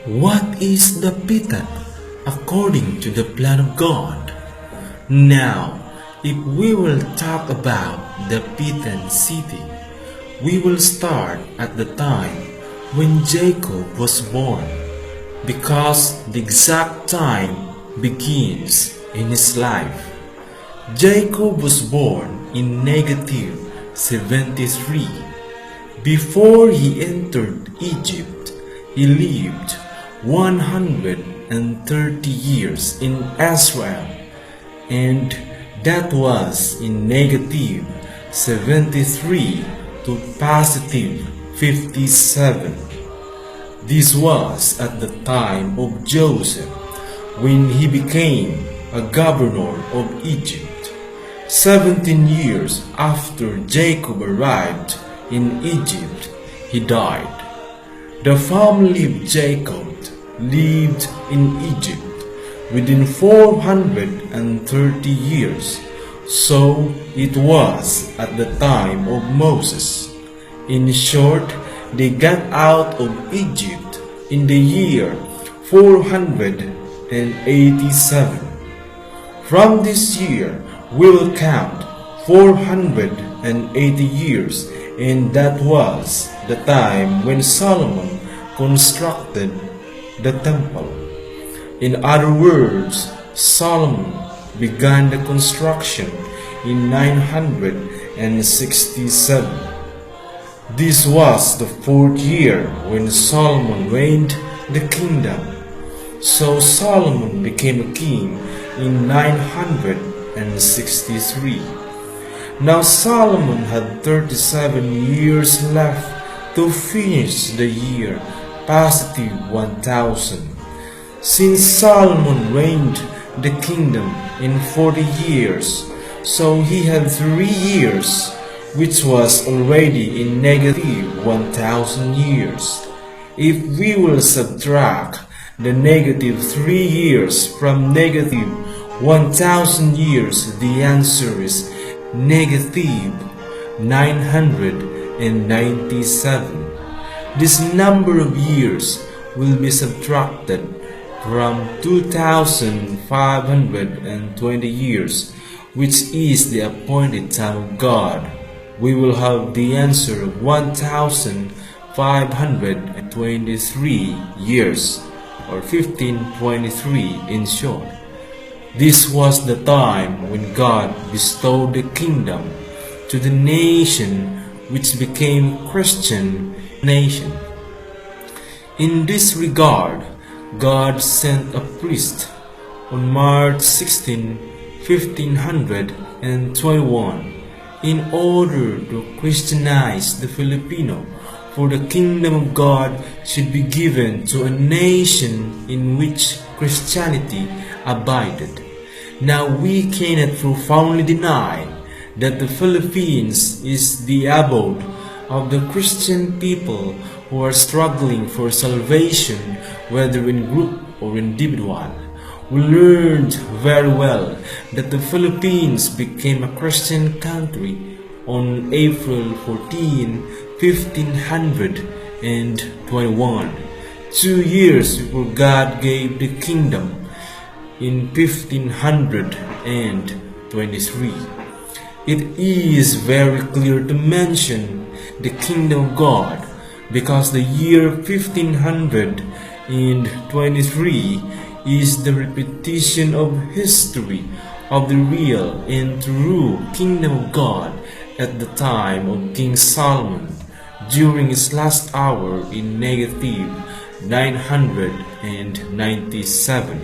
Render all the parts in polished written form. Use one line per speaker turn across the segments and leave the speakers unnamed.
What is Dapitan according to the plan of God? Now, if we will talk about Dapitan City, we will start at the time when Jacob was born, because the exact time begins in his life. Jacob was born in negative 73. Before he entered Egypt, he lived 130 years in Israel, and that was in negative 73 to positive 57. This was at the time of Joseph, when he became a governor of Egypt. 17 years after Jacob arrived in Egypt, he died. The family of Jacob lived in Egypt within 430 years, so it was at the time of Moses. In short, they got out of Egypt in the year 487. From this year, we will count 480 years, and that was the time when Solomon constructed the temple. In other words, Solomon began the construction in 967. This was the fourth year when Solomon reigned the kingdom. So Solomon became a king in 963. Now Solomon had 37 years left to finish the year positive 1000. Since Solomon reigned the kingdom in 40 years, so he had 3 years, which was already in negative 1000 years. If we will subtract the negative 3 years from negative 1000 years, the answer is negative 997. This number of years will be subtracted from 2520 years, which is the appointed time of God. We will have the answer of 1523 years, or 1523 in short. This was the time when God bestowed the kingdom to the nation which became Christian nation. In this regard, God sent a priest on March 16, 1521, in order to Christianize the Filipino, for the kingdom of God should be given to a nation in which Christianity abided. Now we cannot profoundly deny that the Philippines is the abode of the Christian people who are struggling for salvation, whether in group or individual. We learned very well that the Philippines became a Christian country on April 14, 1521, 2 years before God gave the kingdom in 1523. It is very clear to mention the kingdom of God, because the year 1523 is the repetition of history of the real and true kingdom of God at the time of King Solomon, during his last hour in negative 997.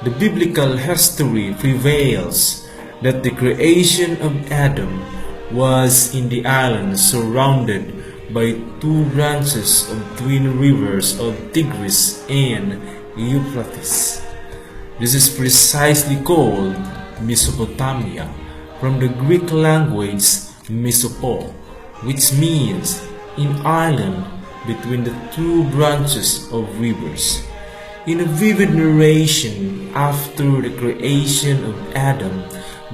The biblical history prevails that the creation of Adam was in the island surrounded by 2 branches of twin rivers of Tigris and Euphrates. This is precisely called Mesopotamia, from the Greek language Mesopo, which means an island between the 2 branches of rivers. In a vivid narration, after the creation of Adam,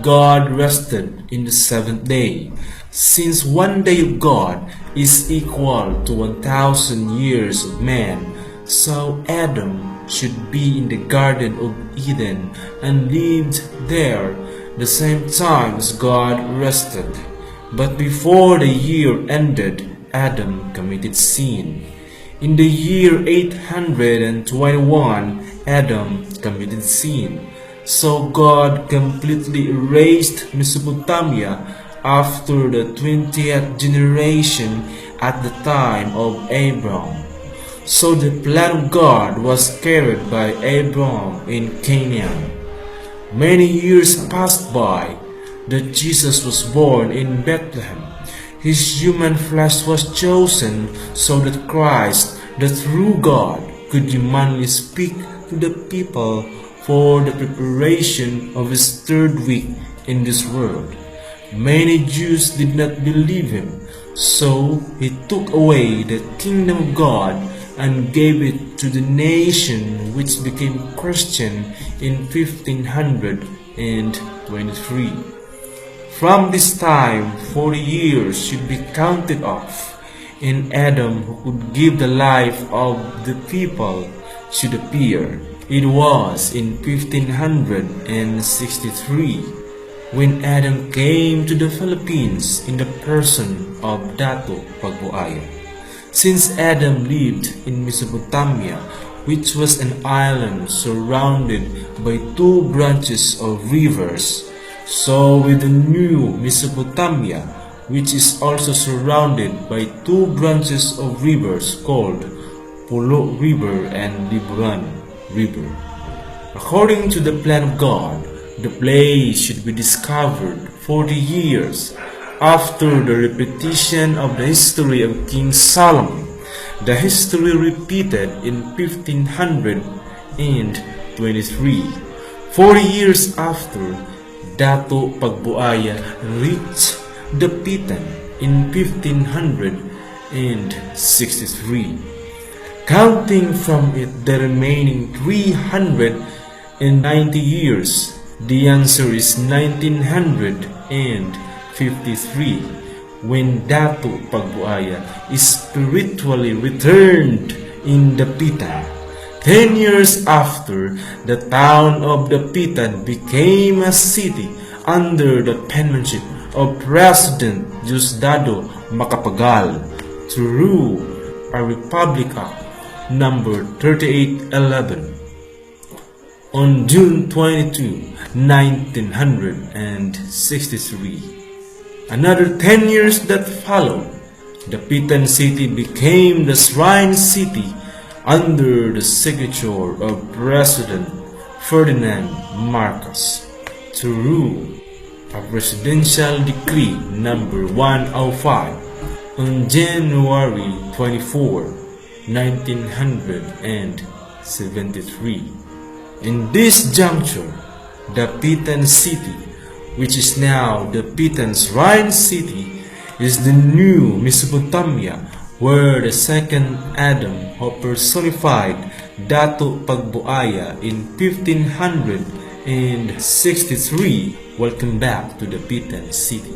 God rested in the 7th day. Since one day of God is equal to 1,000 years of man, so Adam should be in the Garden of Eden and lived there the same time as God rested. But before the year ended, Adam committed sin. In the year 821, Adam committed sin. So God completely erased Mesopotamia after the 20th generation at the time of Abram. So the plan of God was carried by Abram in Canaan. Many years passed by that Jesus was born in Bethlehem. His human flesh was chosen so that Christ, the true God, could humanly speak to the people for the preparation of his third week in this world. Many Jews did not believe him, so he took away the kingdom of God and gave it to the nation, which became Christian in 1523. From this time, 40 years should be counted off, and Adam, who could give the life of the people, should appear. It was in 1563 when Adam came to the Philippines in the person of Dato Pagbuaya. Since Adam lived in Mesopotamia, which was an island surrounded by two branches of rivers, so with the new Mesopotamia, which is also surrounded by two branches of rivers called Pulo River and Liburan River. According to the plan of God, the place should be discovered 40 years after the repetition of the history of King Solomon. The history repeated in 1523. 40 years after, Dato Pagbuaya reached Dapitan in 1563. Counting from it the remaining 390 years, the answer is 1953, when Dato Pagbuaya is spiritually returned in Dapitan. 10 years after, the town of Dapitan became a city under the penmanship of President Diosdado Macapagal to rule a Republic Act number 3811 on June 22, 1963. Another 10 years that followed, Dapitan City became the Shrine City under the signature of President Ferdinand Marcos to rule a presidential decree number 105 on January 24, 1973. In this juncture, Dapitan City, which is now Dapitan's Shrine City, is the new Mesopotamia, where the second Adam, who personified Dato Pagbuaya in 1563, welcome back to Dapitan City.